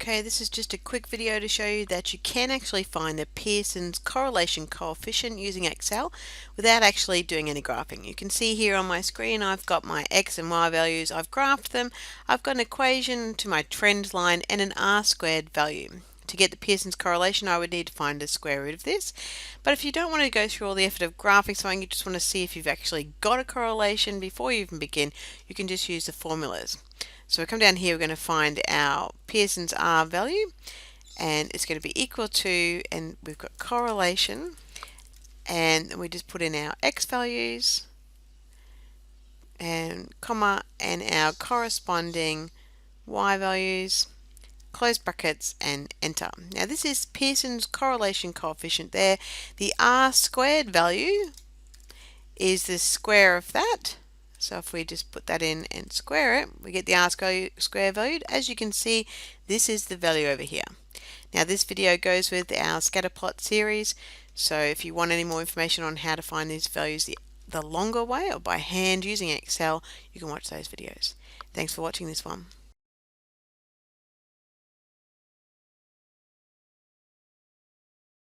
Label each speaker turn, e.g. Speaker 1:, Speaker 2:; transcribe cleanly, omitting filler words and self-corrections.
Speaker 1: Okay, this is just a quick video to show you that you can actually find the Pearson's correlation coefficient using Excel without actually doing any graphing. You can see here on my screen I've got my X and Y values, I've graphed them, I've got an equation to my trend line and an R² value. To get the Pearson's correlation I would need to find the square root of this, but if you don't want to go through all the effort of graphing something, you just want to see if you've actually got a correlation before you even begin, you can just use the formulas. So we come down here, we're going to find our Pearson's R value, and it's going to be equal to, and we've got correlation, and we just put in our X values, and comma, and our corresponding Y values, close brackets, and enter. Now this is Pearson's correlation coefficient there. The R² value is the square of that. So if we just put that in and square it, we get the R² valued. As you can see, this is the value over here. Now this video goes with our scatter plot series, so if you want any more information on how to find these values the longer way or by hand using Excel, you can watch those videos. Thanks for watching this one.